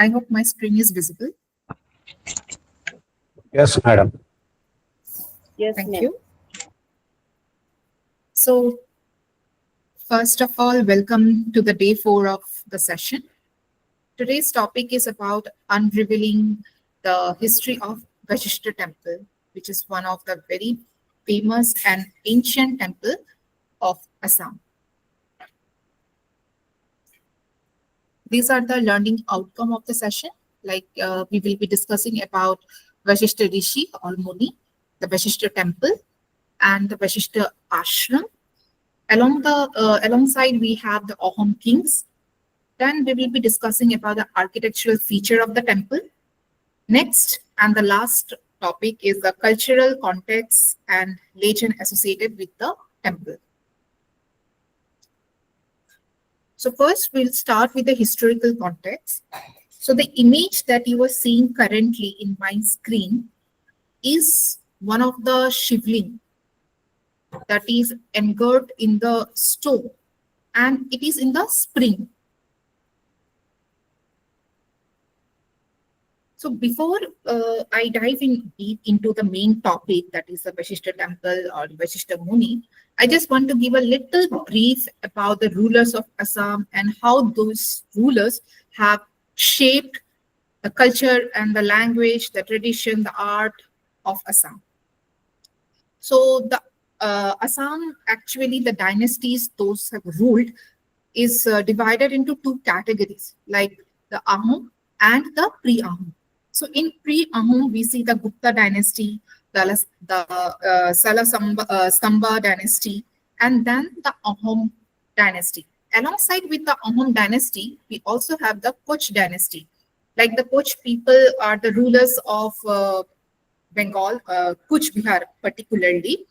I hope my screen is visible. Yes, madam. Yes, Thank ma'am. you. So, first of all, welcome to the day 4 of the session. Today's topic is about unraveling the history of Vashishta Temple, which is one of the very famous and ancient temple of Assam. These are the learning outcome of the session. We will be discussing about Vashishta Rishi or Muni, the Vashishta Temple, and the Vashishta Ashram. Alongside, we have the Ahom kings. Then we will be discussing about the architectural feature of the temple. Next, and the last topic is the cultural context and legend associated with the temple. So first, we'll start with the historical context. So the image that you are seeing currently in my screen is one of the shivling that is engulfed in the stone, and it is in the spring. So before I dive in deep into the main topic, that is the Vashishta Temple or Vashishta Muni, I just want to give a little brief about the rulers of Assam and how those rulers have shaped the culture and the language, the tradition, the art of Assam. So the Assam, actually the dynasties those have ruled is divided into two categories, like the Ahom and the pre-Ahom. So in pre-Ahom, we see the Gupta dynasty, the Samba dynasty, and then the Ahom dynasty. Alongside with the Ahom dynasty, we also have the Koch dynasty. Like the Koch people are the rulers of Bengal, Kuch Bihar particularly.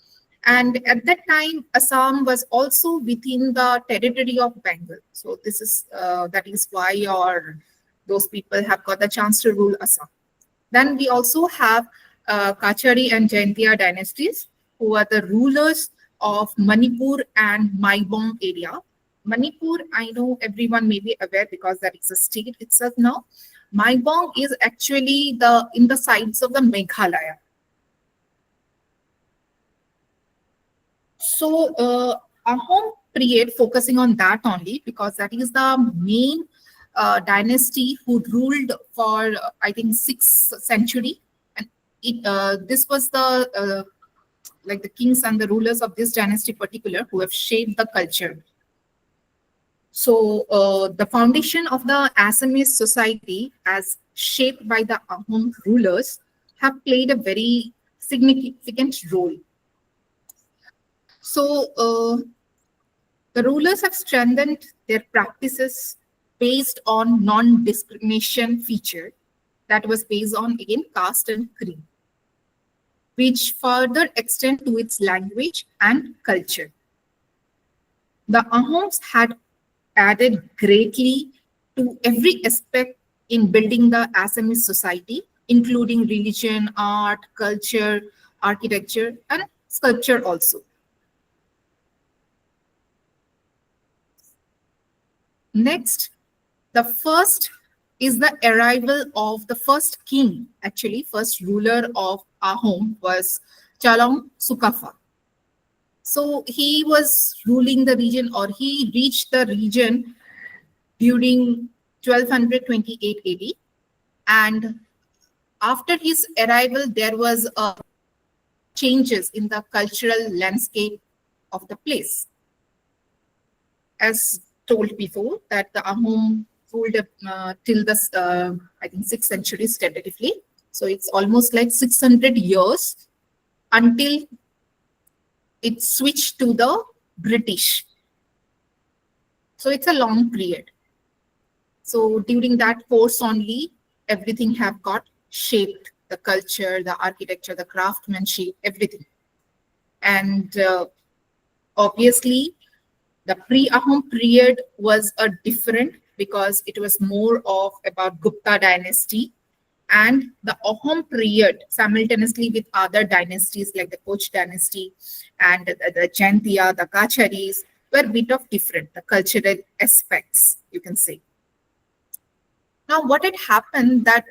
And at that time, Assam was also within the territory of Bengal. So this is that is why those people have got the chance to rule Assam. Then we also have Kachari and Jaintia dynasties, who are the rulers of Manipur and Maibong area. Manipur, I know everyone may be aware because that is a state itself now. Maibong is actually in the sides of the Meghalaya. So Ahom period, focusing on that only because that is the main dynasty who ruled for I think 6th century, and this was the like the kings and the rulers of this dynasty particular who have shaped the culture. So the foundation of the Assamese society, as shaped by the Ahom rulers, have played a very significant role. So the rulers have strengthened their practices based on non-discrimination feature that was based on, again, caste and creed, which further extend to its language and culture. The Ahoms had added greatly to every aspect in building the Assamese society, including religion, art, culture, architecture, and sculpture also. Next, the first is the arrival of the first king, actually, first ruler of Ahom was Chalong Sukafa. So he was ruling the region, or he reached the region during 1228 AD. And after his arrival, there was changes in the cultural landscape of the place. As told before, that the Ahom ruled till the I think 6th century tentatively. So it's almost like 600 years until it switched to the British. So it's a long period. So during that course only, everything have got shaped, the culture, the architecture, the craftsmanship, everything. And obviously, the pre-Ahom period was a different because it was more of about Gupta dynasty, and the Ahom period simultaneously with other dynasties like the Koch dynasty and the Jaintia, the Kacharis were a bit of different, the cultural aspects, you can say. Now, what had happened that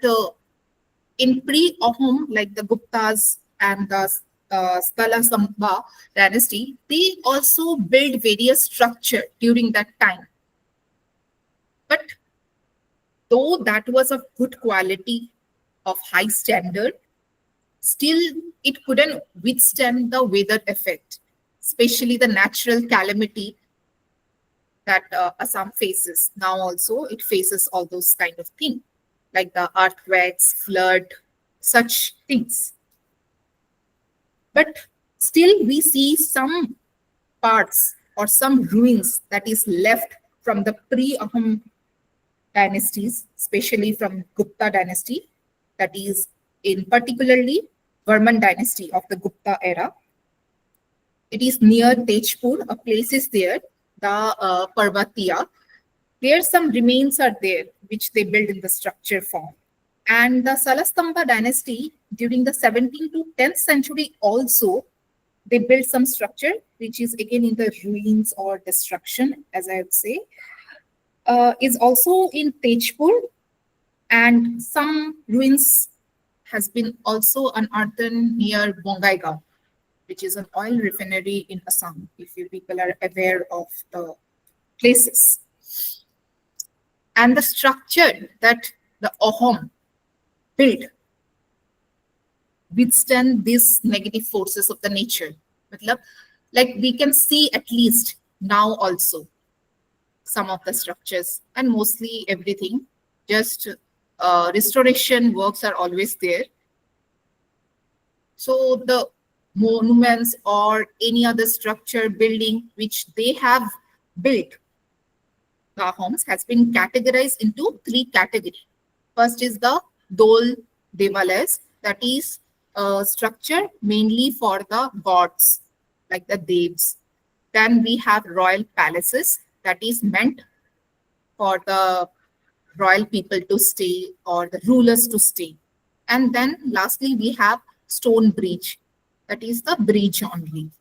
in pre-Ahom, like the Guptas and the Stalastamba dynasty, they also built various structure during that time. But though that was of good quality, of high standard, still it couldn't withstand the weather effect, especially the natural calamity that Assam faces. Now also it faces all those kind of things, like the earthquakes, flood, such things. But still we see some parts or some ruins that is left from the pre-Ahom dynasties, especially from Gupta dynasty, that is in particularly Varman dynasty of the Gupta era. It is near Tejpur, a place is there, the Parvatiya. There some remains are there, which they built in the structure form. And the Salastamba dynasty during the 17th to 10th century also, they built some structure, which is again in the ruins or destruction, as I would say, is also in Tejpur, and some ruins has been also unearthed near Bongaigaon, which is an oil refinery in Assam, if you people are aware of the places. And the structure that the Ahom built withstand these negative forces of the nature. Matlab, like we can see at least now also some of the structures and mostly everything. Just restoration works are always there. So the monuments or any other structure building which they have built, the homes has been categorized into three categories. First is the Dol Devalas, that is a structure mainly for the gods, like the Devs. Then we have royal palaces, that is meant for the royal people to stay or the rulers to stay. And then lastly, we have stone bridge, that is the bridge only.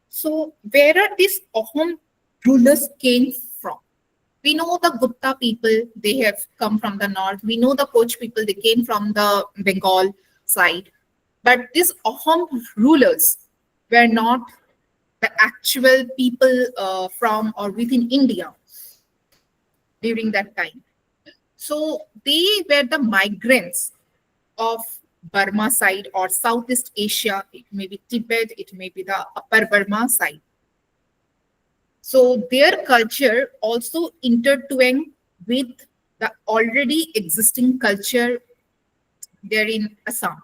So where are these Ahom rulers came from? We know the Gupta people, they have come from the north. We know the Koch people, they came from the Bengal side. But these Ahom rulers were not the actual people from or within India during that time. So they were the migrants of Burma side or Southeast Asia. It may be Tibet, it may be the Upper Burma side. So their culture also intertwined with the already existing culture there in Assam.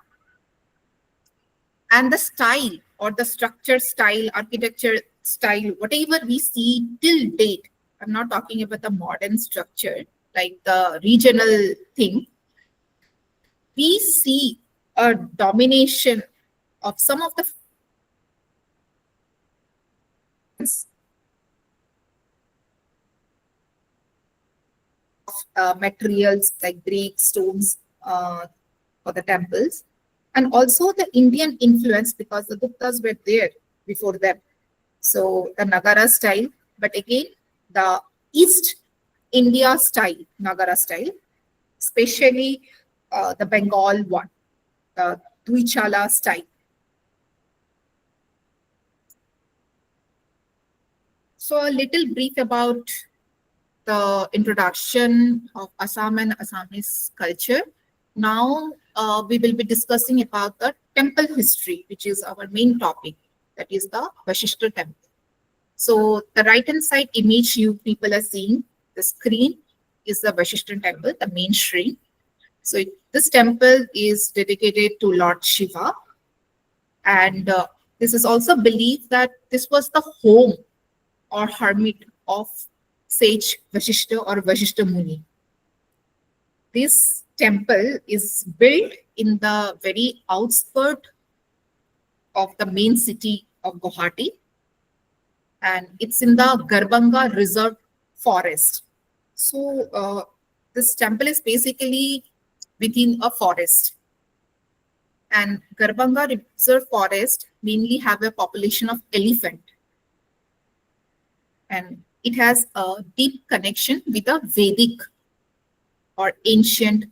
And the style or the structure style, architecture style, whatever we see till date, I'm not talking about the modern structure, like the regional thing, we see a domination of some of the materials like brick, stones for the temples, and also the Indian influence because the Guptas were there before them. So the Nagara style, but again the East India style, Nagara style, especially the Bengal one, the Duichala style. So a little brief about the introduction of Assam and Assamese culture. Now we will be discussing about the temple history, which is our main topic, that is the Vashishta temple. So the right hand side image you people are seeing, the screen is the Vashishta temple, the main shrine. So this temple is dedicated to Lord Shiva, and this is also believed that this was the home or hermit of sage Vashishta or Vashishta Muni. This temple is built in the very outskirt of the main city of Guwahati, and it's in the Garbanga Reserve Forest. So this temple is basically within a forest. And Garbanga Reserve Forest mainly have a population of elephant. And it has a deep connection with the Vedic or ancient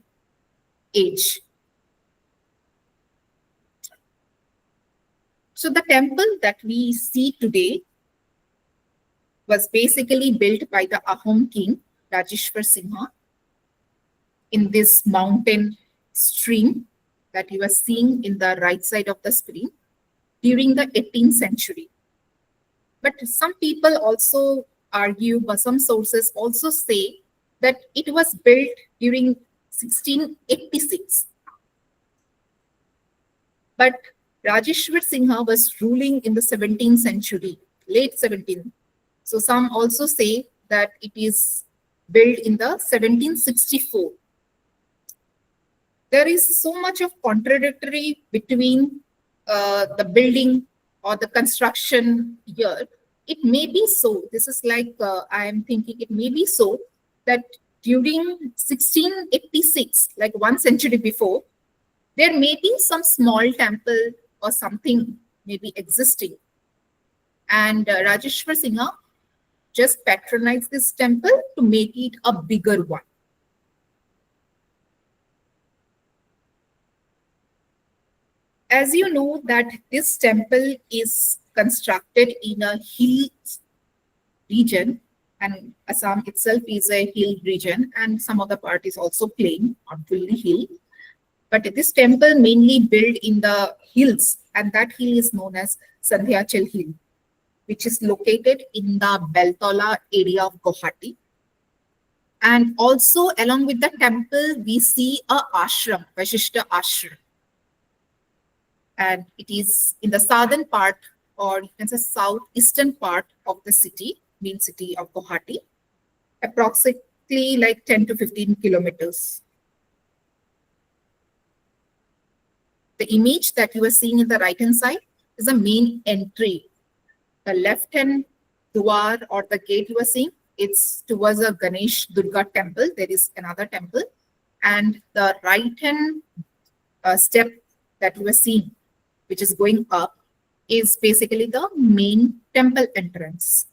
age. So the temple that we see today was basically built by the Ahom king, Rajeshwar Singha, in this mountain stream that you are seeing in the right side of the screen during the 18th century. But some people also argue, but some sources also say that it was built during 1686. But Rajeshwar Singha was ruling in the 17th century, late 17th. So some also say that it is built in the 1764. There is so much of contradictory between the building or the construction year. It may be so. This is like I am thinking it may be so that during 1686, like 1 century before, there may be some small temple or something maybe existing. And Rajeshwar Singha just patronized this temple to make it a bigger one. As you know that this temple is constructed in a hill region, and Assam itself is a hill region, and some of the part is also plain, not fully hill. But this temple mainly built in the hills, and that hill is known as Sandhyachal Hill, which is located in the Beltola area of Guwahati. And also along with the temple, we see a ashram, Vashishta ashram. And it is in the southern part, or you can say southeastern part of the city, main city of Guwahati, approximately like 10 to 15 kilometers. The image that you are seeing in the right-hand side is the main entry. The left-hand dwar or the gate you are seeing, it's towards a Ganesh Durga temple. There is another temple. And the right-hand step that you are seeing, which is going up, is basically the main temple entrance.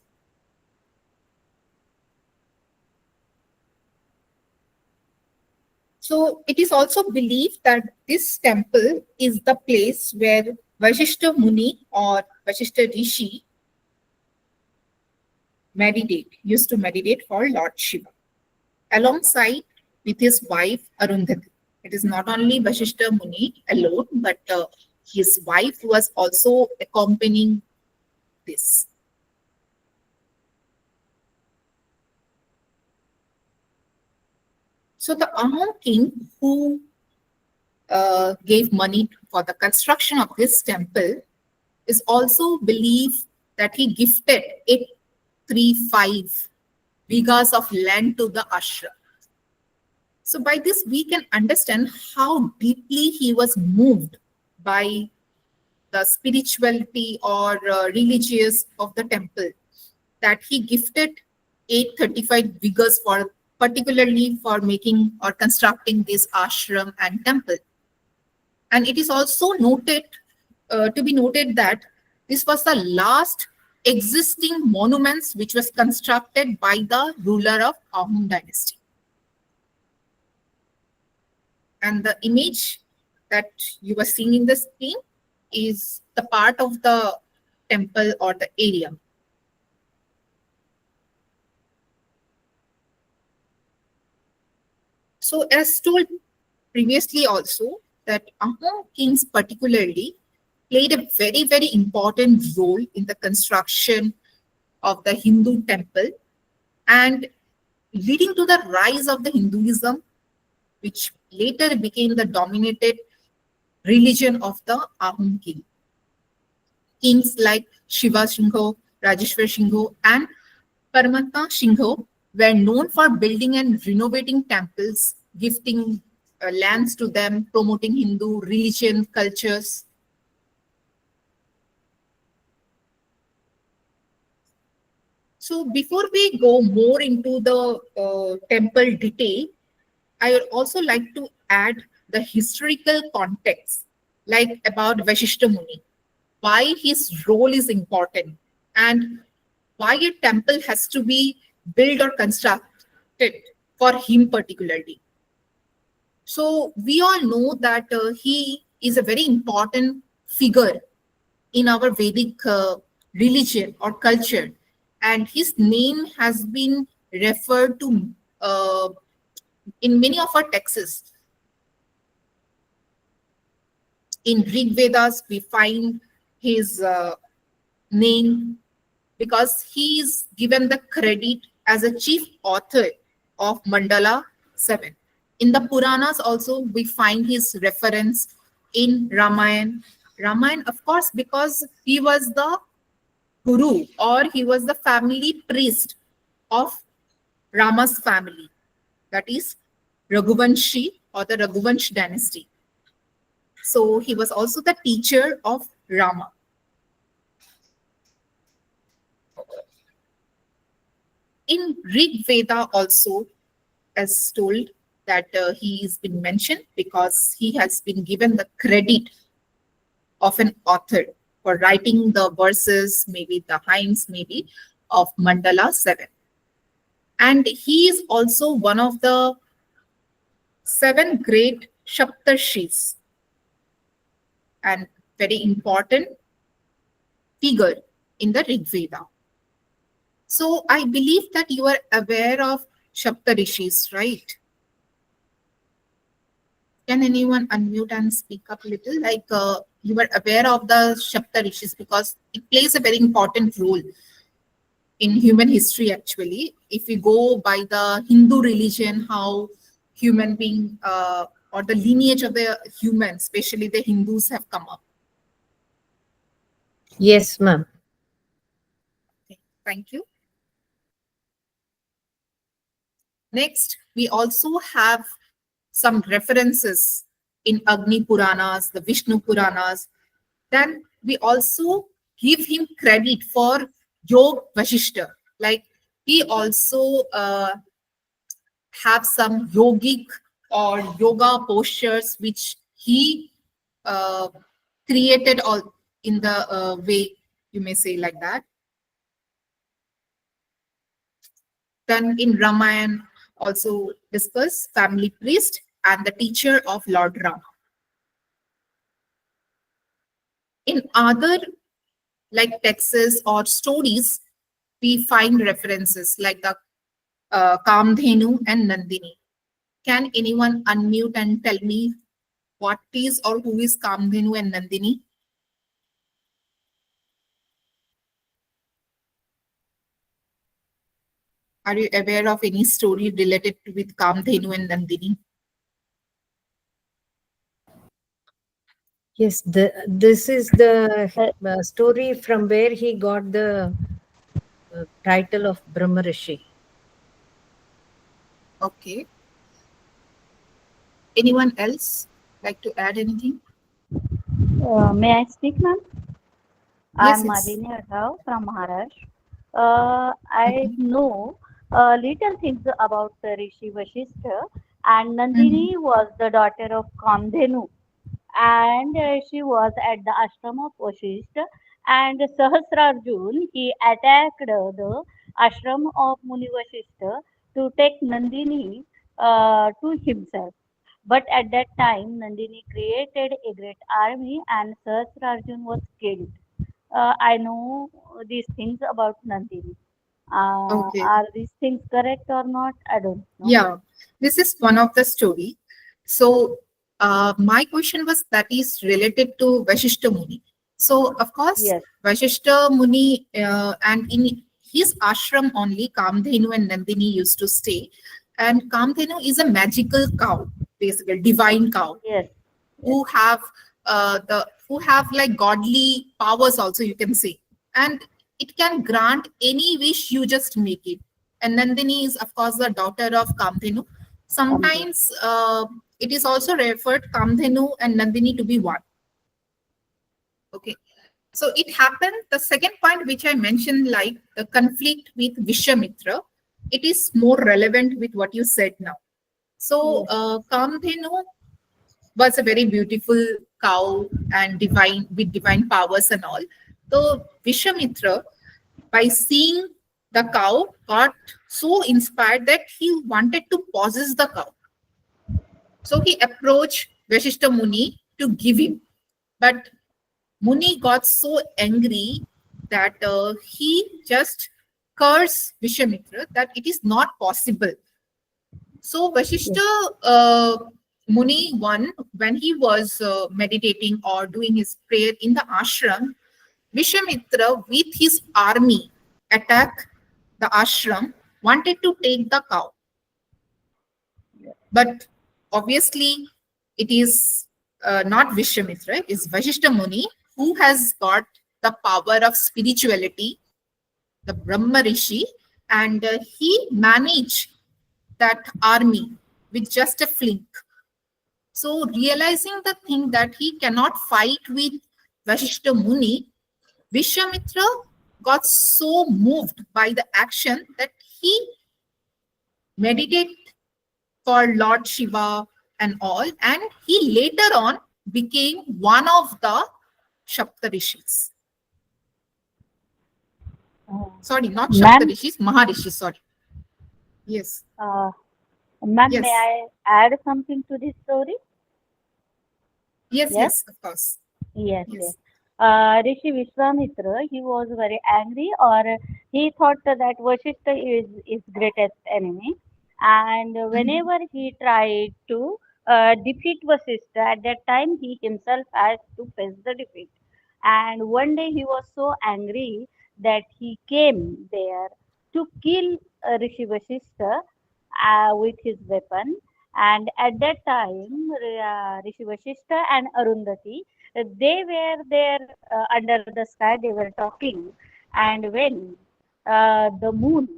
So it is also believed that this temple is the place where Vashishta Muni or Vashishta Rishi used to meditate for Lord Shiva, alongside with his wife Arundhati. It is not only Vashishta Muni alone, but his wife was also accompanying this. So the Ahom king who gave money for the construction of this temple is also believed that he gifted 835 bighas of land to the ashram. So by this, we can understand how deeply he was moved by the spirituality or religious of the temple, that he gifted 835 bighas for particularly for making or constructing this ashram and temple. And it is also noted to be noted that this was the last existing monuments which was constructed by the ruler of Ahom dynasty. And the image that you are seeing in the screen is the part of the temple or the area. So as told previously also, that Ahom kings particularly played a very, very important role in the construction of the Hindu temple and leading to the rise of the Hinduism, which later became the dominated religion of the Ahom king. Kings like Shiva Singho, Rajeshwar Singho, and Paramatma Singho were known for building and renovating temples, gifting lands to them, promoting Hindu religion, cultures. So before we go more into the temple detail, I would also like to add the historical context, like about Vashishta Muni, why his role is important, and why a temple has to be built or constructed for him particularly. So we all know that he is a very important figure in our Vedic religion or culture, and his name has been referred to in many of our texts. In Rig Vedas, we find his name because he is given the credit as a chief author of Mandala 7. In the Puranas also, we find his reference in Ramayana. Ramayana, of course, because he was the guru or he was the family priest of Rama's family, that is Raghuvanshi or the Raghuvansh dynasty. So he was also the teacher of Rama. In Rig Veda also, as told that he has been mentioned because he has been given the credit of an author for writing the verses, maybe the hymns, maybe of Mandala 7. And he is also one of the 7 great Shaptarshis and very important figure in the Rig Veda. So I believe that you are aware of Shaptarishis, right? Can anyone unmute and speak up a little? Like you are aware of the Shaptarishis because it plays a very important role in human history actually. If we go by the Hindu religion, how human being or the lineage of the humans, especially the Hindus, have come up. Yes, ma'am. Okay, thank you. Next, we also have some references in Agni Puranas, the Vishnu Puranas. Then we also give him credit for Yog Vashishta. Like he also have some yogic or yoga postures which he uh, created all in the way, you may say like that. Then in Ramayana also discuss family priest and the teacher of Lord Rama. In other like texts or stories, we find references like the Kamdhenu and Nandini. Can anyone unmute and tell me what is or who is Kamdhenu and Nandini? Are you aware of any story related with Kamdhenu and Nandini? Yes, this is the story from where he got the title of Brahma Rishi. Okay. Anyone else like to add anything? May I speak, ma'am? Yes, I'm yes. Malini Adhav from Maharashtra. I Okay. know little things about Rishi Vashishta, and Mhm. Nandini was the daughter of Kamdhenu, and she was at the ashram of Vashishta, and Sahasrarjun, he attacked the ashram of Muni Vashishta to take Nandini to himself. But at that time, Nandini created a great army and Sahasrarjun was killed. I know these things about Nandini. Okay. Are these things correct or not? I don't know. Yeah, this is one of the story. So my question was that is related to Vashishta Muni. So of course, Yes, Vashishta Muni and in his ashram only Kamdhenu and Nandini used to stay. And Kamdhenu is a magical cow, basically divine cow, yes, yes. who have who have like godly powers also, you can say, and it can grant any wish you just make it. And Nandini is of course the daughter of Kamdhenu. Kamdhenu. Sometimes it is also referred Kamdhenu and Nandini to be one. Okay, so it happened, the second point which I mentioned, like the conflict with Vishwamitra, it is more relevant with what you said now. So Yes, Kamdhenu was a very beautiful cow and divine with divine powers and all. So Vishwamitra by seeing the cow, got so inspired that he wanted to possess the cow. So he approached Vashishta Muni to give him. But Muni got so angry that he just cursed Vishwamitra that it is not possible. So Vashishta Muni one, when he was meditating or doing his prayer in the ashram, Vishwamitra with his army attacked the ashram, wanted to take the cow. But obviously, it is not Vishwamitra, it is Vashishta Muni who has got the power of spirituality, the Brahma Rishi, and he managed that army with just a flink. So, realizing the thing that he cannot fight with Vashishta Muni, Vishwamitra got so moved by the action that he meditated for Lord Shiva and all, and he later on became one of the Saptarishis. Sorry, not Ma'am, Saptarishis, Maharishis, sorry. Yes, ma'am, yes, may I add something to this story? yes, Yes? yes, of course. Yes, yes. Yes. Rishi Vishwamitra, he was very angry, or he thought that Vashishta is his greatest enemy. And Mhm. whenever he tried to defeat Vashishta, at that time he himself had to face the defeat. And one day he was so angry that he came there to kill Rishi Vashishta with his weapon. And at that time, Rishi Vashishta and Arundhati, they were there under the sky, they were talking. And when the moon,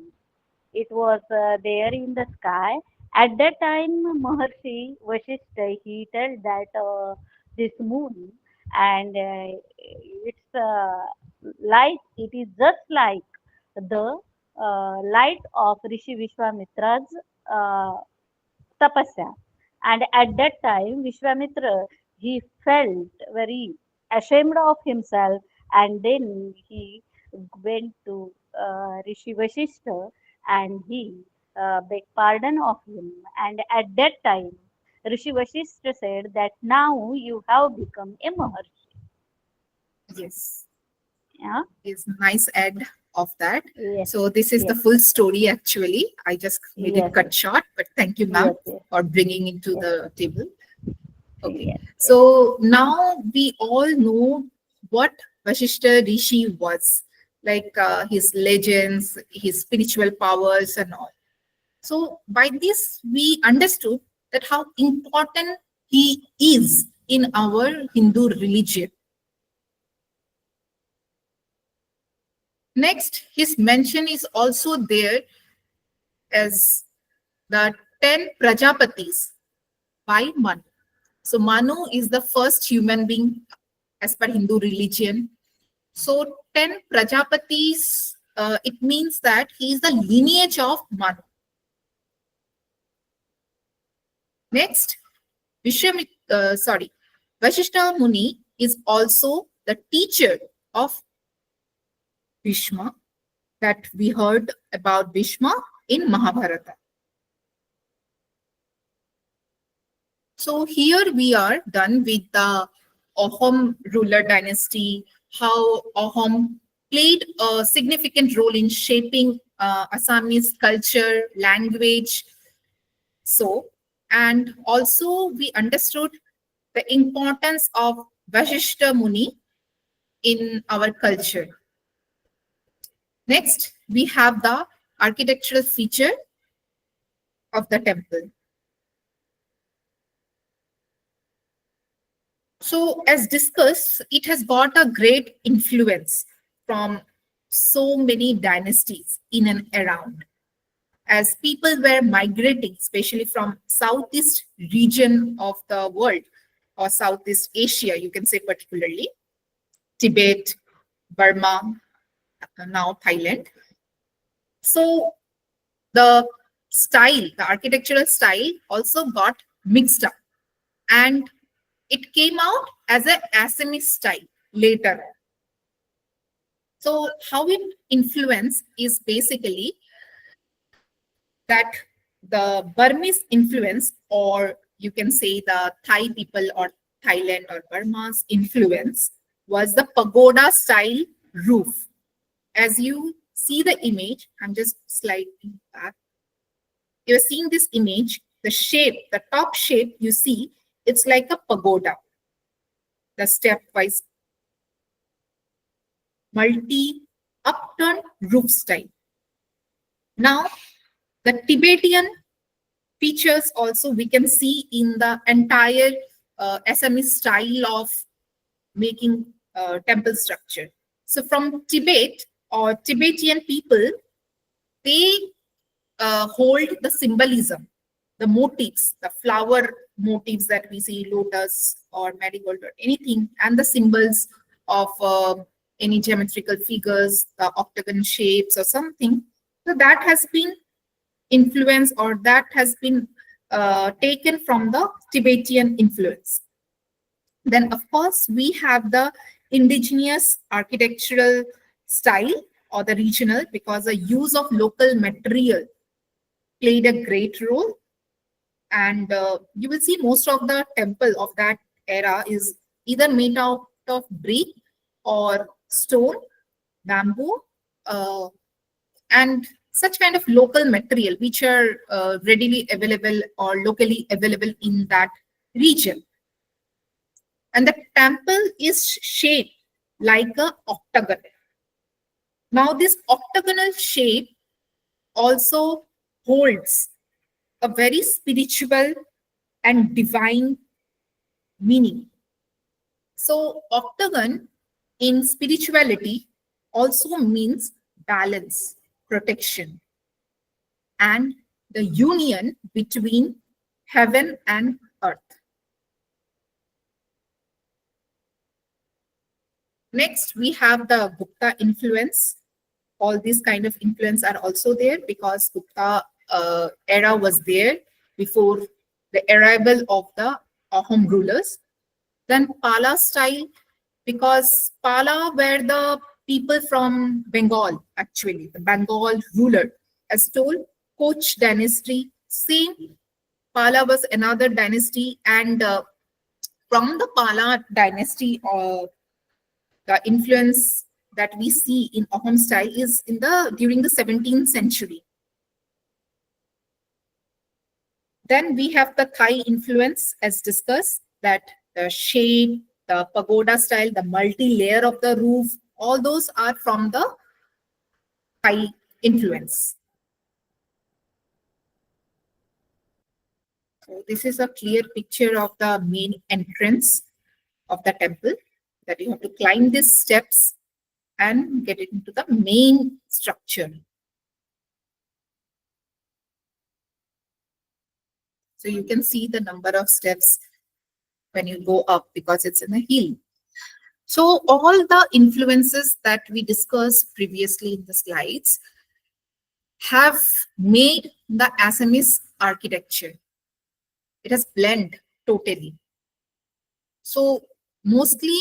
it was there in the sky, at that time, Maharshi Vashishta, he told that this moon, and it's like, it is just like the light of Rishi Vishwamitra's uh, tapasya. And at that time, Vishwamitra, he felt very ashamed of himself, and then he went to Rishi Vashishta and he begged pardon of him. And at that time, Rishi Vashishta said that now you have become a Maharshi. Yes, Yeah? is nice add of that. Yes, So this is the yes, full story actually. I just made it yes, cut short, but thank you, ma'am, yes, yes, for bringing into yes, the table. Okay, yes, yes, so now we all know what Vashishta Rishi was, like his legends, his spiritual powers, and all. So by this, we understood that how important he is in our Hindu religion. Next, his mention is also there as the 10 Prajapatis by Manu. So Manu is the first human being as per Hindu religion. So 10 Prajapatis, it means that he is the lineage of Manu. Next, Vashishta Muni is also the teacher of Bhishma that we heard about Bhishma in Mahabharata. So here we are done with the Ahom ruler dynasty, how Ahom played a significant role in shaping Assamese culture, language. So, and also we understood the importance of Vashishta Muni in our culture. Next, we have the architectural feature of the temple. So, as discussed, it has got a great influence from so many dynasties in and around. As people were migrating, especially from southeast region of the world or Southeast Asia, you can say particularly Tibet, Burma, now Thailand. So the style, the architectural style also got mixed up and it came out as an Assamese style later. So how it influence is basically that the Burmese influence, or you can say the Thai people or Thailand or Burma's influence, was the pagoda style roof. As you see the image, I'm just sliding back. You're seeing this image, the shape, the top shape you see, it's like a pagoda, the stepwise multi upturned roof style. Now, the Tibetan features also we can see in the entire Assamese style of making temple structure. So from Tibet or Tibetan people, they hold the symbolism, the motifs, the flower motifs that we see, lotus or marigold or anything, and the symbols of any geometrical figures, the octagon shapes or something. So that has been influence, or that has been taken from the Tibetan influence. Then, of course, we have the indigenous architectural style or the regional, because the use of local material played a great role. And you will see most of the temple of that era is either made out of brick or stone, bamboo, and such kind of local material which are readily available or locally available in that region. And the temple is shaped like a octagon. Now this octagonal shape also holds a very spiritual and divine meaning. So octagon in spirituality also means balance, protection, and the union between heaven and earth. Next, we have the Gupta influence. All these kind of influence are also there because Gupta era was there before the arrival of the Ahom rulers. Then Pala style, because Pala were the people from Bengal, actually, the Bengal ruler. As told, Koch dynasty, same. Pala was another dynasty, and from the Pala dynasty, the influence that we see in Ahom style is in the during the 17th century. Then we have the Thai influence, as discussed, that the shape, the pagoda style, the multi-layer of the roof, all those are from the Thai influence. So this is a clear picture of the main entrance of the temple, that you have to climb these steps and get it into the main structure. So you can see the number of steps when you go up because it's in a hill. So all the influences that we discussed previously in the slides have made the Assamese architecture. It has blended totally. So mostly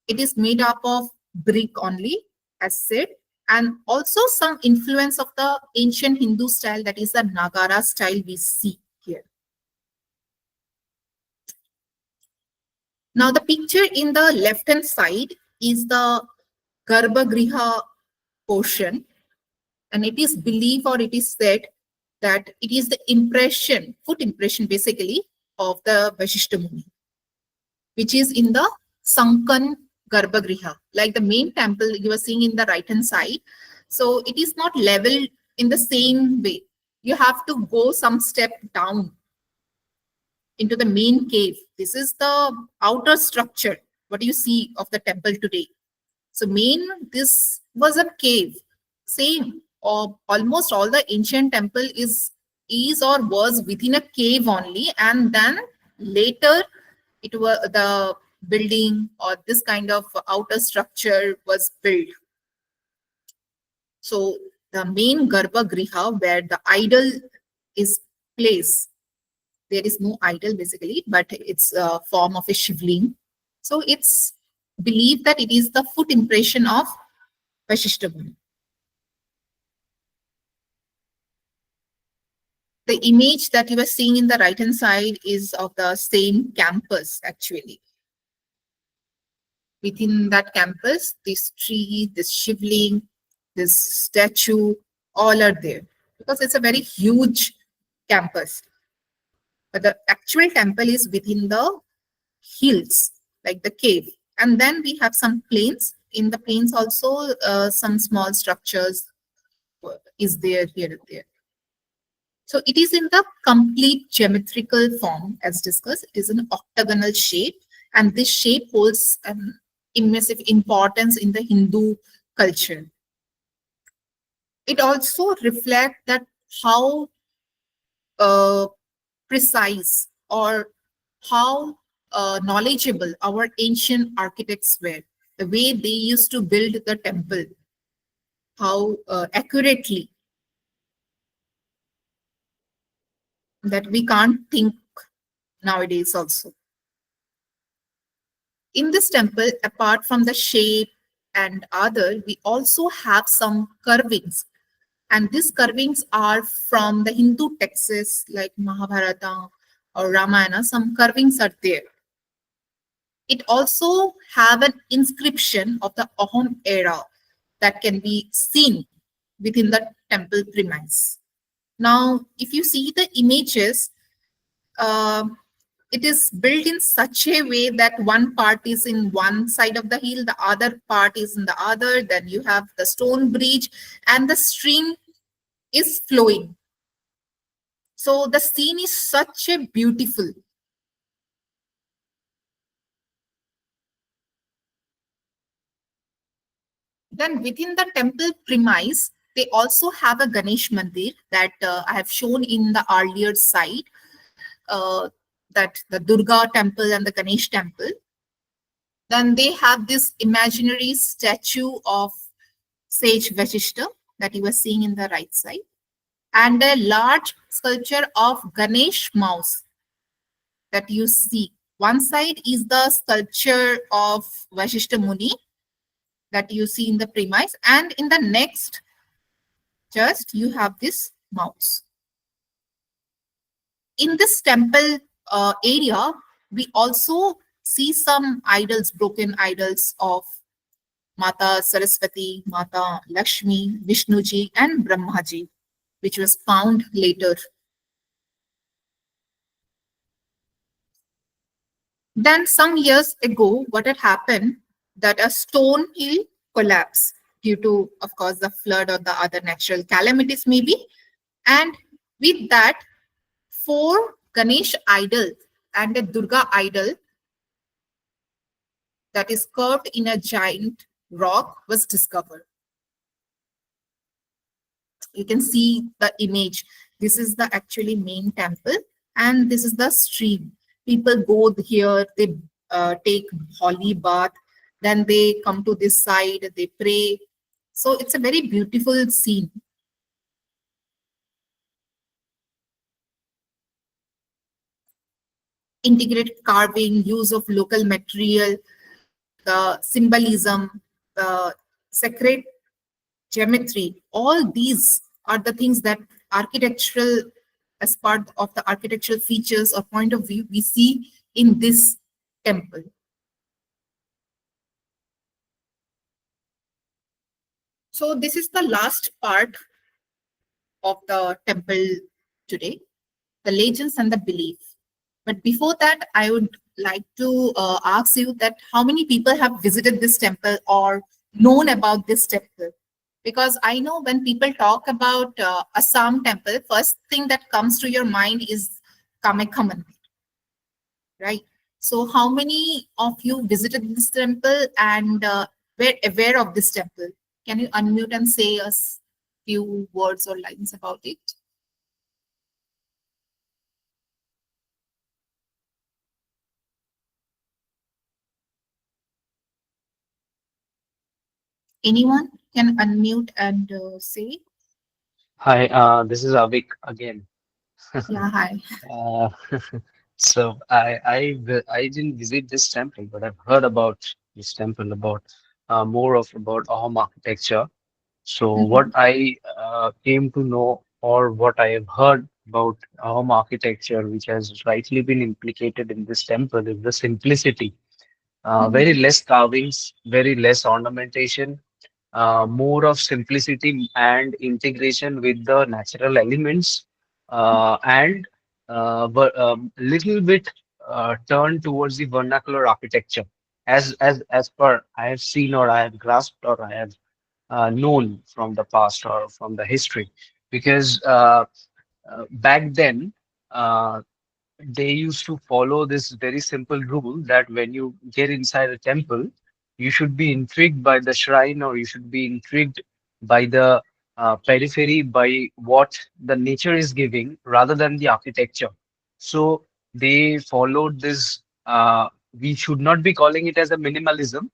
it is made up of brick only, as said, and also some influence of the ancient Hindu style, that is the Nagara style we see here. Now the picture in the left hand side is the Garbhagriha portion, and it is believed, or it is said, that it is the impression, foot impression basically, of the Vashishta Muni, which is in the sunken Garbhagriha, like the main temple you are seeing in the right hand side. So it is not level in the same way. You have to go some step down into the main cave. This is the outer structure, what you see of the temple today. So this was a cave. Same, or almost all the ancient temple is or was within a cave only, and then later it was the building or this kind of outer structure was built. So the main Garbhagriha, where the idol is placed, there is no idol basically, but it's a form of a shivling. So it's believed that it is the foot impression of Vashishta Muni. The image that you are seeing in the right hand side is of the same campus actually. Within that campus, this tree, this shivling, this statue, all are there because it's a very huge campus. But the actual temple is within the hills, like the cave. And then we have some plains. In the plains also, some small structures is there here and there. So it is in the complete geometrical form, as discussed. It is an octagonal shape, and this shape holds an immense importance in the Hindu culture. It also reflects that how uh, precise or how knowledgeable our ancient architects were. The way they used to build the temple, how accurately, that we can't think nowadays also. In this temple, apart from the shape and other, we also have some carvings. And these carvings are from the Hindu texts like Mahabharata or Ramayana. Some carvings are there. It also have an inscription of the Ahom era that can be seen within the temple premise. Now, if you see the images, uh, it is built in such a way that one part is in one side of the hill, the other part is in the other. Then you have the stone bridge, and the stream is flowing. So the scene is such a beautiful. Then within the temple premise, they also have a Ganesh Mandir that I have shown in the earlier side, uh, that the Durga temple and the Ganesh temple. Then they have this imaginary statue of sage Vashishta that you were seeing in the right side, and a large sculpture of Ganesh mouse that you see. One side is the sculpture of Vashishta Muni that you see in the premise, and in the next, just you have this mouse. In this temple area, we also see some idols, broken idols of Mata Saraswati, Mata Lakshmi, Vishnuji, and Brahmaji, which was found later. Then, some years ago, what had happened that a stone hill collapsed due to, of course, the flood or the other natural calamities, maybe. And with that, four Ganesh idols and a Durga idol that is curved in a giant rock was discovered. You can see the image. This is the actually main temple, and this is the stream. People go here, they take holy bath, then they come to this side, they pray. So it's a very beautiful scene. Integrated carving, use of local material, the symbolism, the sacred geometry, all these are the things that architectural, as part of the architectural features or point of view, we see in this temple. So this is the last part of the temple today, the legends and the belief. But before that, I would like to ask you that how many people have visited this temple or known about this temple? Because I know when people talk about Assam temple, first thing that comes to your mind is Kamakhya Temple, right? So how many of you visited this temple and were aware of this temple? Can you unmute and say us few words or lines about it? Anyone can unmute and say? Hi, this is Avik again. Yeah, hi. Uh, so I didn't visit this temple, but I've heard about this temple, about more of about Ahom architecture. So what Mhm. I came to know, or what I have heard about Ahom architecture, which has rightly been implicated in this temple, is the simplicity. Very Mhm. less carvings, very less ornamentation, more of simplicity and integration with the natural elements, and but little bit turn towards the vernacular architecture. As per I have seen, or I have grasped, or I have known from the past or from the history, because back then. They used to follow this very simple rule that when you get inside a temple, you should be intrigued by the shrine, or you should be intrigued by the periphery, by what the nature is giving, rather than the architecture. So they followed this. We should not be calling it as a minimalism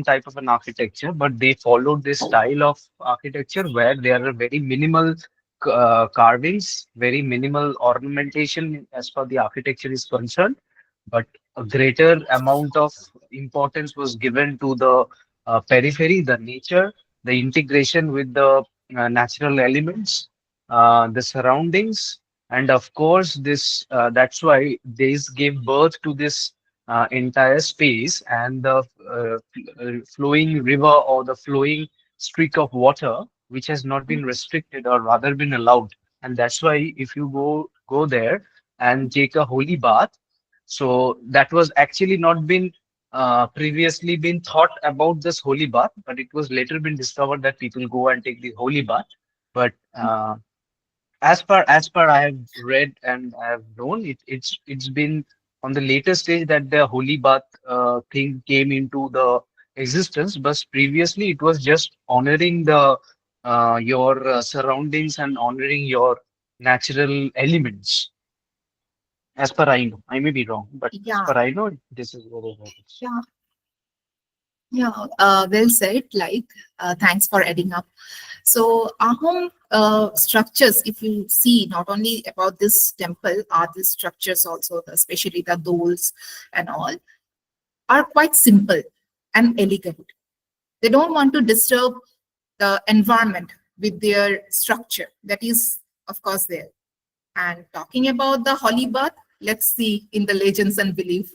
type of an architecture, but they followed this style of architecture where there are very minimal carvings, very minimal ornamentation as far the architecture is concerned, but a greater amount of importance was given to the periphery, the nature, the integration with the natural elements, the surroundings, and of course, this that's why this gave birth to this entire space, and the flowing river, or the flowing streak of water, which has not been restricted, or rather been allowed. And that's why if you go there and take a holy bath, so that was actually not been previously been thought about this holy bath, but it was later been discovered that people go and take the holy bath. But as per I have read and I have known, it's been on the later stage that the holy bath thing came into the existence. But previously, it was just honoring the your surroundings and honoring your natural elements. As per I know, I may be wrong, but as Yeah, per I know, this is what it is. yeah, yeah. Well said. Like, thanks for adding up. So, Ahom structures, if you see, not only about this temple, are these structures also, especially the doles and all, are quite simple and elegant. They don't want to disturb the environment with their structure. That is, of course, there. And talking about the holy bath, let's see in the legends and belief.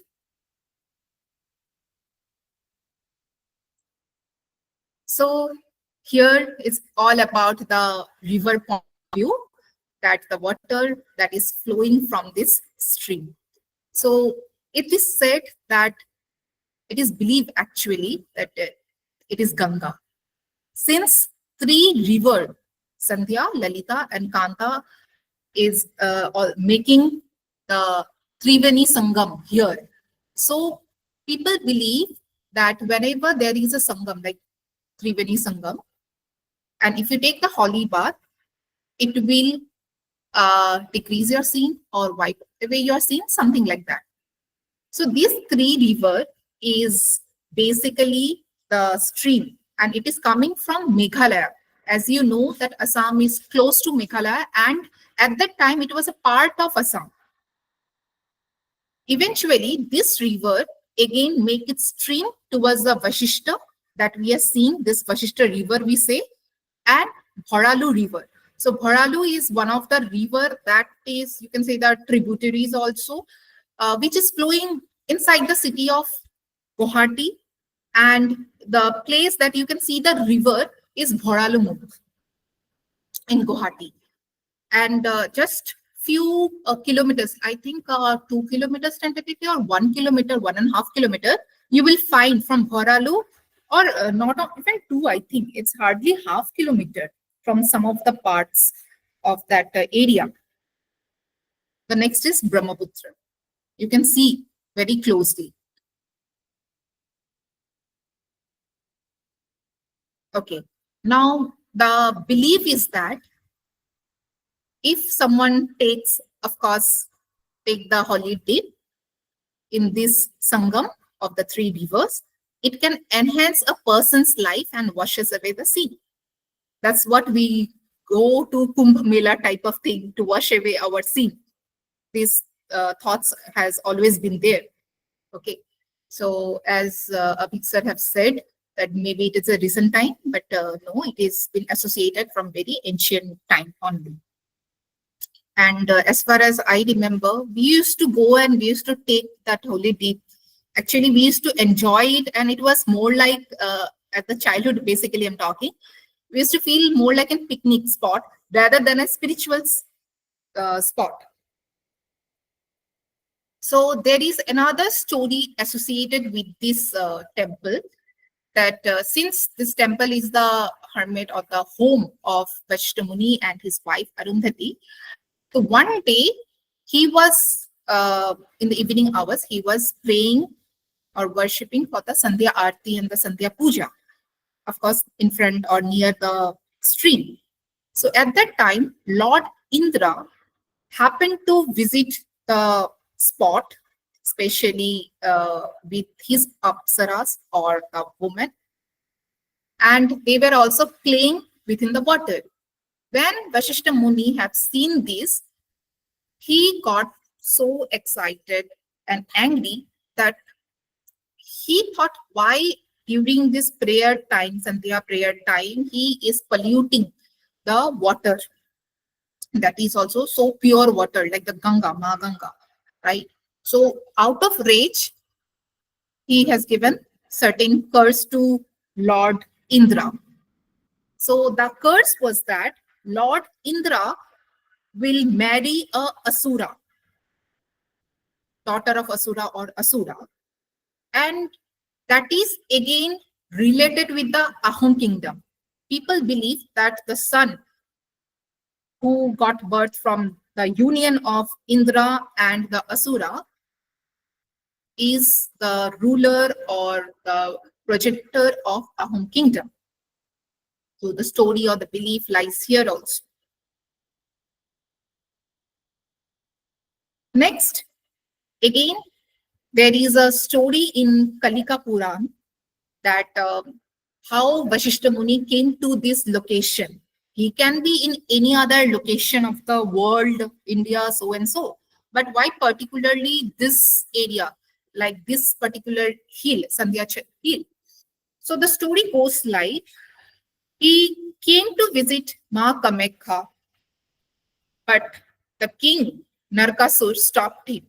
So here is all about the river point of view, that the water that is flowing from this stream. So it is said that it is believed actually that it is Ganga. Since three river, Sandhya, Lalita, and Kanta, is all making the Triveni Sangam here. So people believe that whenever there is a Sangam, like Triveni Sangam, and if you take the holy bath, it will decrease your sin or wipe away your sin, something like that. So these three river is basically the stream, and it is coming from Meghalaya. As you know that Assam is close to Meghalaya, and at that time it was a part of Assam. Eventually, this river again make its stream towards the Vashishta that we are seeing, this Vashishta river we say, and Bhoralu river. So Bhoralu is one of the river that is, you can say, the tributaries also, which is flowing inside the city of Guwahati, and the place that you can see the river is Bhoralu Mukh in Guwahati. And just few kilometers, I think 2 kilometers tentatively, or 1 kilometer, 1.5 kilometer, you will find from Bhoralu, or even two, I think it's hardly half kilometer from some of the parts of that area. The next is Brahmaputra. You can see very closely. Okay. Now, the belief is that if someone takes, of course, take the holy dip in this Sangam of the three rivers, it can enhance a person's life and washes away the sin. That's what we go to Kumbh Mela type of thing, to wash away our sin. These thoughts has always been there. Okay. So as Abhik sir have said, that maybe it is a recent time, but no, it is been associated from very ancient time only. And as far as I remember, we used to go and we used to take that holy deep. Actually, we used to enjoy it, and it was more like at the childhood. Basically, I'm talking. We used to feel more like a picnic spot rather than a spiritual spot. So there is another story associated with this temple, that since this temple is the hermit or the home of Vashishta Muni and his wife Arundhati, so one day he was in the evening hours, he was praying or worshipping for the Sandhya Aarti and the Sandhya Puja, of course, in front or near the stream. So at that time, Lord Indra happened to visit the spot, especially with his apsaras or a woman, and they were also playing within the water. When Vashishta Muni had seen this, he got so excited and angry that he thought, why during this prayer time, Sandhya prayer time, he is polluting the water that is also so pure water, like the Ganga, Ma Ganga, right? So out of rage, he has given certain curse to Lord Indra. So the curse was that Lord Indra will marry a Asura, daughter of Asura or Asura, and that is again related with the Ahom kingdom. People believe that the son who got birth from the union of Indra and the Asura is the ruler or the projector of Ahom kingdom. So the story or the belief lies here also. Next, again, there is a story in Kalika Puran that how Vashishta Muni came to this location. He can be in any other location of the world, India, so and so. But why particularly this area, like this particular hill, Sandhya hill? So the story goes like, he came to visit Ma Kamakhya, but the king Narkasur stopped him.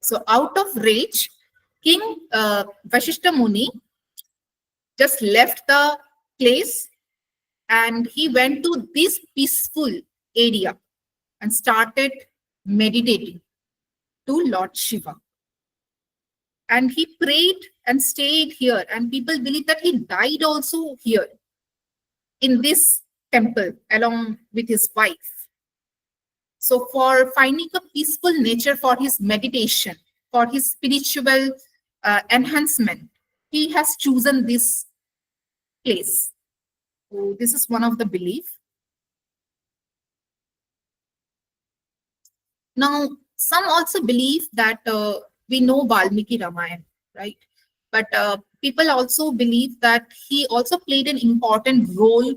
So out of rage, King Vashishta Muni just left the place and he went to this peaceful area and started meditating to Lord Shiva. And he prayed and stayed here, and people believe that he died also here in this temple along with his wife. So for finding a peaceful nature for his meditation, for his spiritual enhancement, he has chosen this place. So this is one of the belief. Now, some also believe that we know Valmiki Ramayana, right? But people also believe that he also played an important role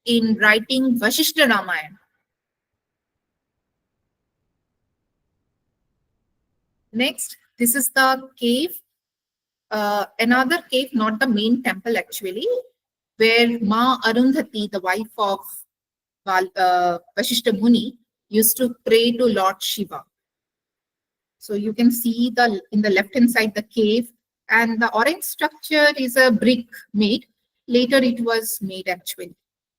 in writing Vashishta Ramayana. Next, this is the cave, another cave, not the main temple actually, where Ma Arundhati, the wife of Vashishta Muni, used to pray to Lord Shiva. So you can see the in the left hand side the cave, and the orange structure is a brick made. Later it was made actually.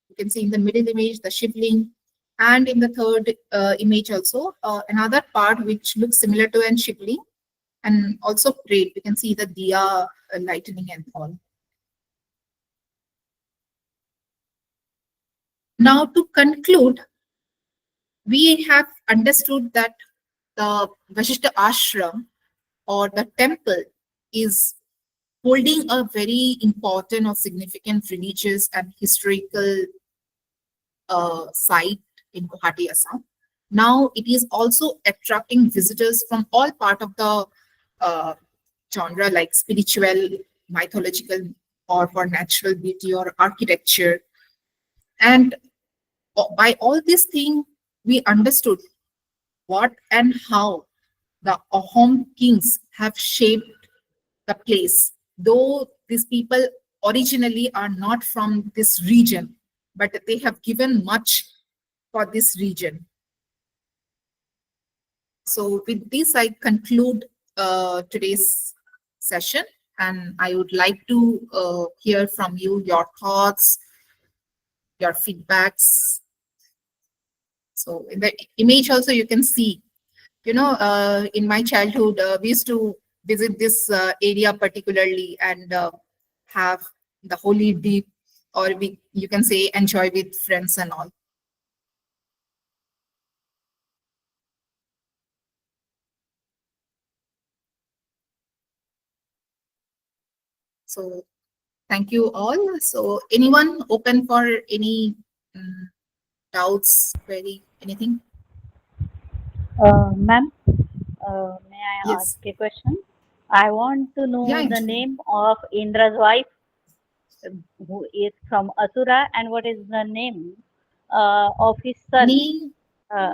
You can see in the middle image the shivling, and in the third image also another part which looks similar to an shivling, and also prayed. You can see the diya lightning and all. Now to conclude, we have understood that the Vashishta Ashram or the temple is holding a very important or significant religious and historical site in Guwahati, Assam. Now it is also attracting visitors from all part of the genre, like spiritual, mythological, or for natural beauty or architecture. And by all these things, we understood what and how the Ahom kings have shaped the place. Though these people originally are not from this region, but they have given much for this region. So with this, I conclude today's session, and I would like to hear from you your thoughts, your feedbacks. So in the image also you can see, in my childhood, we used to visit this area particularly and have the holy deep, or you can say enjoy with friends and all. So thank you all. So anyone open for any doubts, query, anything? Ma'am, may I Yes. ask a question? I want to know Yeah, the sure. name of Indra's wife, who is from Asura, and what is the name of his son Name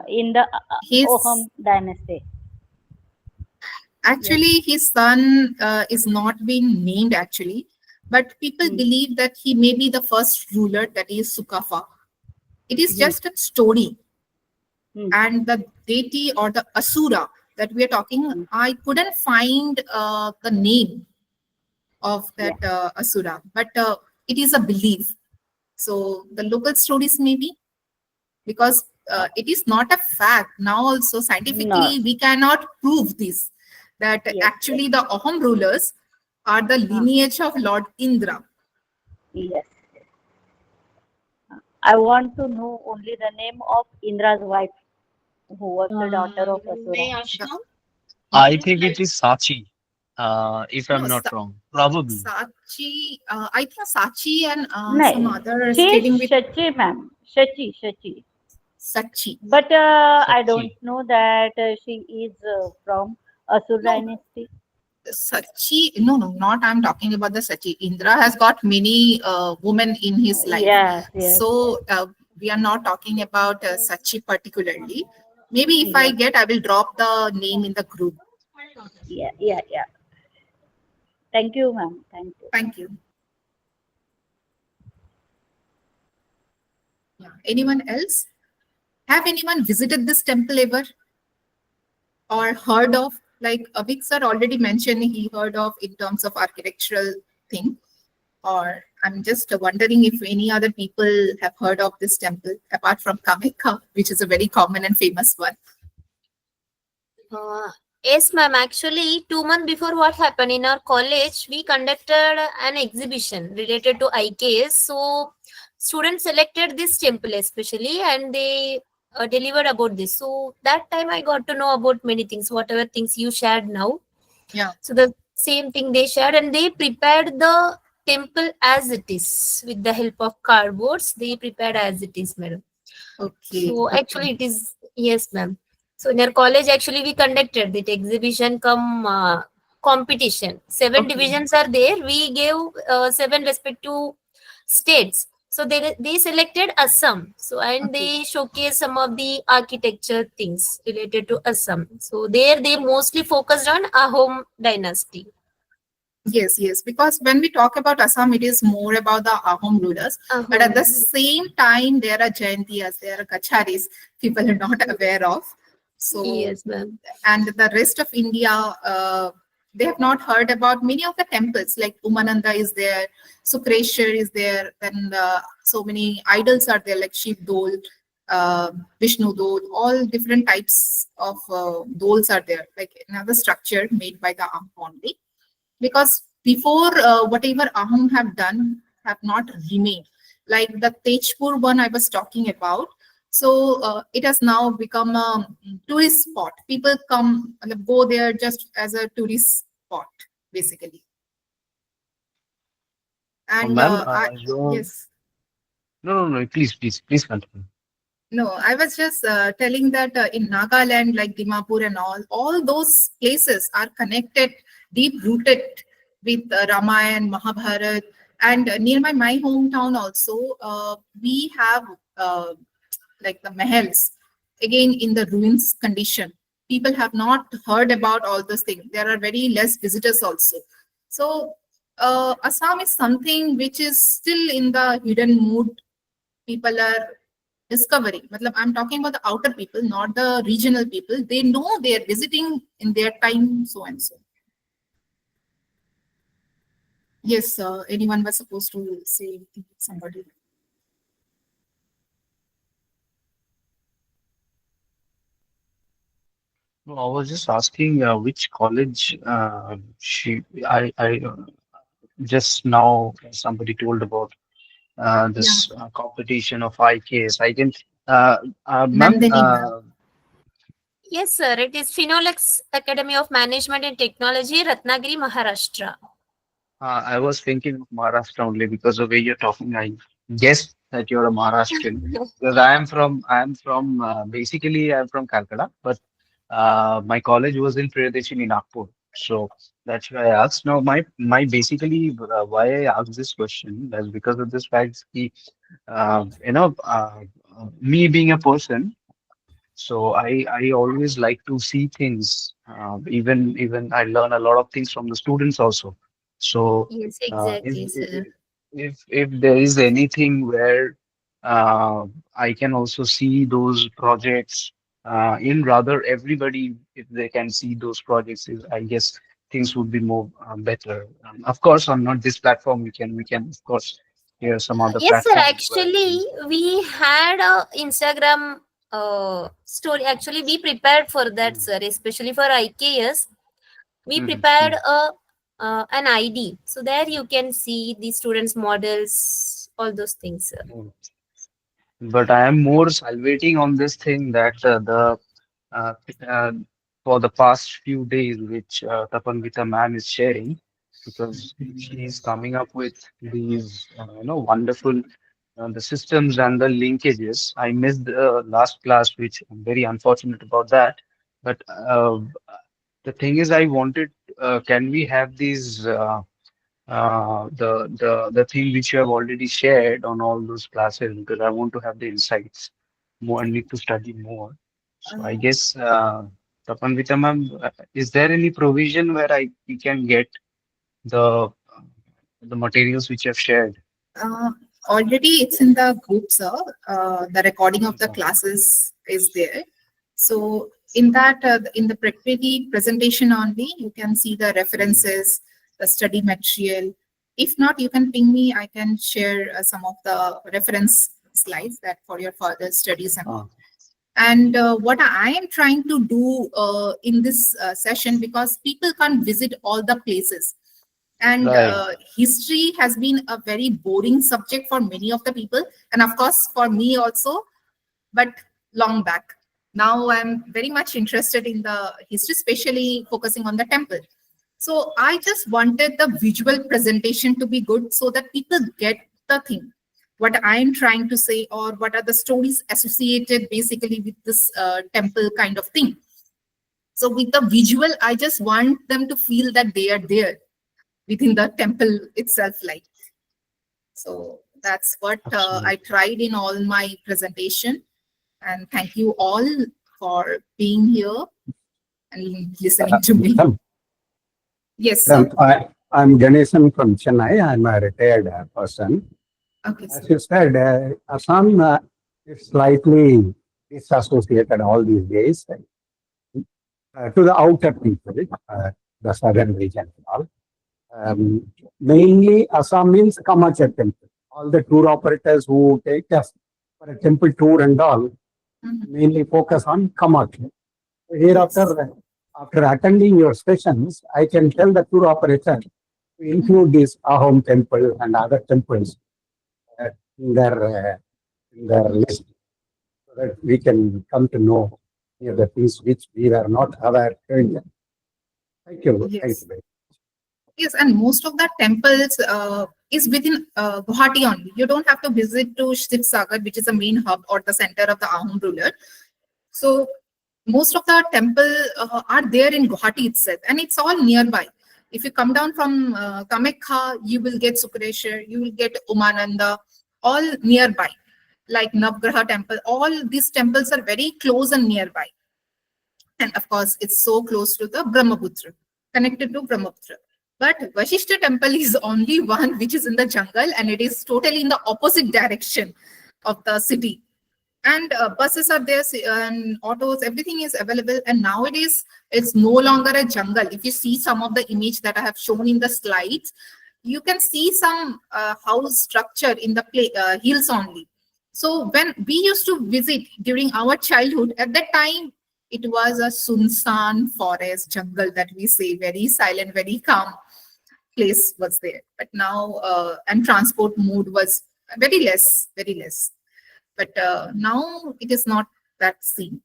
in the his Oham dynasty? Yes. Actually, his son is not being named actually, but people Hmm. believe that he may be the first ruler, that is Sukafa. It is Hmm. just a story, Hmm. and the deity or the Asura that we are talking, Hmm. I couldn't find the name of Yeah. that Asura, but it is a belief. So the local stories maybe, because it is not a fact. Now also No. scientifically we cannot prove this, that Yes. Yes. actually the Ahom rulers are the lineage of Lord Indra. Yes. I want to know only the name of Indra's wife, who was the daughter of Asura. The, I think it is Sachi, if no, I'm not wrong. Probably. Sachi, I think Sachi and No, some other she is stating with Shachi, ma'am. Shachi. Sachi. But I don't Sachi. know that she is from Asur No, dynasty. Sachi, no, not I'm talking about the Sachi. Indra has got many women in his life. Yes. So we are not talking about Sachi particularly. Maybe if I Yes. get, I will drop the name in the group. Yeah. Thank you, ma'am. Thank you. Thank you. Yeah. Anyone else? Have anyone visited this temple ever or heard of? Like Avik sir already mentioned, he heard of in terms of architectural thing. Or I'm just wondering if any other people have heard of this temple apart from Kamakhya, which is a very common and famous one. Uh, yes, ma'am. Actually, 2 months before what happened in our college, we conducted an exhibition related to IKS. So, students selected this temple especially, and they delivered about this. So that time I got to know about many things, whatever things you shared now. Yeah. So the same thing they shared, and they prepared the temple as it is with the help of cardboards. They prepared as it is, madam. Okay. So actually, it is yes, ma'am. So in our college, actually, we conducted that exhibition come competition. Seven Okay. divisions are there. We gave seven respective states. So they selected Assam. So and Okay. they showcase some of the architecture things related to Assam. So there they mostly focused on Ahom dynasty. Yes. Because when we talk about Assam, it is more about the Ahom rulers. But at the Ahom. same time, there are Jayantiyas, there are Kacharis, people are not aware of. So, Yes, ma'am. and the rest of India, they have not heard about many of the temples, like Umananda is there, Sukreshwar is there, then so many idols are there, like Shiv Dol, Vishnu Dol, all different types of dols are there, like another structure made by the Ahom only. Because before whatever Ahom have done have not remained. Like the Tejpur one I was talking about. So it has now become a tourist spot. People come and go there just as a tourist spot, basically. And Ma'am, yes. no. Please continue. No, I was just telling that in Nagaland, like Dimapur and all those places are connected, deep rooted with Ramayana, Mahabharata, and near my hometown also, we have like the mahals, again in the ruins condition. People have not heard about all those things. There are very less visitors also. So Assam is something which is still in the hidden mood. People are discovering. Matlab, I'm talking about the outer people, not the regional people. They know they are visiting in their time, so and so. Yes, anyone was supposed to say somebody. No, I was just asking which college I just now somebody told about Yeah, this competition of IKS. I can, ma'am, Nandini ma'am. Yes, sir. It is Phenolics Academy of Management and Technology, Ratnagiri, Maharashtra. I was thinking of Maharashtra only because of the way you're talking. I guess that you're a Maharashtrian because I am from basically I'm from Calcutta, but my college was in Priyadarshini in Nagpur, so that's why I asked. Now, my basically why I asked this question is because of this fact. Me being a person. So I always like to see things. Even I learn a lot of things from the students also. So Yes, uh, if exactly, sir. if there is anything where I can also see those projects in rather everybody, if they can see those projects, I guess things would be more better. Of course, on not this platform, we can of course hear some other Yes, sir. platforms where we Actually, can. we had a Instagram story. Actually, we prepared for that, Mm, sir. Especially for IKS, we mm, prepared mm, an ID. So there you can see the students' models, all those things, sir. mm. But I am more salivating on this thing that the uh, uh, for the past few days, which Tapanvita ma'am is sharing, because she is coming up with these, wonderful the systems and the linkages. I missed the last class, which I'm very unfortunate about that. But the thing is, I wanted, can we have these? The thing which you have already shared on all those classes because I want to have the insights more and need to study more. So I Uh, guess Tapanvita ma'am, is there any provision where I we can get the the materials which you have shared? Uh, Already it's in the group, sir. The recording of the Okay. classes is there. So in that, in the presentation only, you can see the Mm. references, the study material. If not, you can ping me. I can share some of the reference slides that for your further studies and Ah, all. And what I am trying to do in this session, because people can't visit all the places, and right. history has been a very boring subject for many of the people, and of course for me also, but long back. Now I'm very much interested in the history, especially focusing on the temple. So I just wanted the visual presentation to be good so that people get the thing, what I'm trying to say, or what are the stories associated basically with this temple kind of thing. So with the visual, I just want them to feel that they are there within the temple itself, like. So that's what I Absolutely. tried in all my presentation. And thank you all for being here and listening to me. Madam, Yes, sir. madam, I'm Ganesan from Chennai. I'm a retired person. Okay, As sir. you said, Assam is slightly disassociated all these days to the outer people, the southern region and all. Mainly, Assam means Kamakhya Temple. All the tour operators who take us for a temple tour and all Mhm. mainly focus on Kamakhya. Yes. Hereafter, after attending your sessions, I can tell the tour operator to include this Ahom temple and other temples uh, in their uh, in their list so that we can come to know the things which we were not aware earlier. Thank you. Thank you Yes. very Yes, and most of the temples is within Guwahati only. You don't have to visit to Sagar, which is the main hub or the center of the Ahom ruler. So most of the temple are there in Guwahati itself, and it's all nearby. If you come down from Kamakhya, you will get Sukreshwar, you will get Umananda, all nearby. Like Navgraha temple, all these temples are very close and nearby. And of course, it's so close to the Brahmaputra, connected to Brahmaputra. But Vashishta temple is only one which is in the jungle, and it is totally in the opposite direction of the city. And buses are there, and autos, everything is available. And nowadays, it's no longer a jungle. If you see some of the image that I have shown in the slides, you can see some house structure in the hills only. So when we used to visit during our childhood, at that time, it was a sunsan forest jungle that we say, very silent, very calm place was there. But now, and transport mode was very less, very less. But now it is not that same.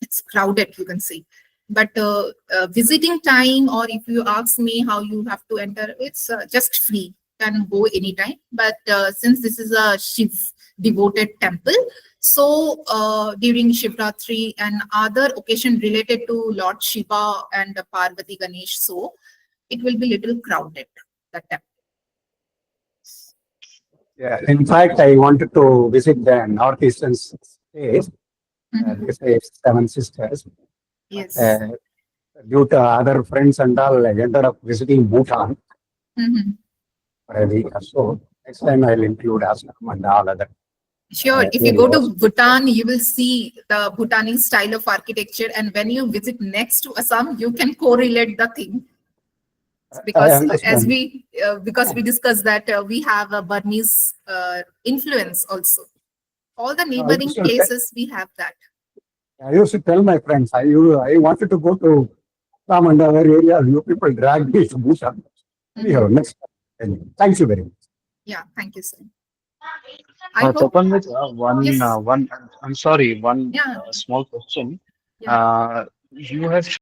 It's crowded, you can see. But visiting time, or if you ask me how you have to enter, it's just free. You can go anytime. But since this is a Shiv devoted temple, so during Shivratri and other occasion related to Lord Shiva and Parvati Ganesh, so it will be little crowded, that temple. Yeah, in fact, I wanted to visit the northeastern states. They say Seven Sisters. Yes. Due to other friends and all, I ended up visiting Bhutan for a week or so. Next time I'll include Assam and all other. Sure. If you go to Bhutan, you will see the Bhutanese style of architecture. And when you visit next to Assam, you can correlate the thing. Because as we discussed that we have a Burmese influence also. All the neighboring places we have that. I used to tell my friends, I wanted to go to some and other areas. You people dragged me to Bhutan. Anyhow, next time. Thank you very much. Yeah, thank you, sir. I hope. Tapan, Yes. I'm sorry, one Yeah. small question. Yeah. You have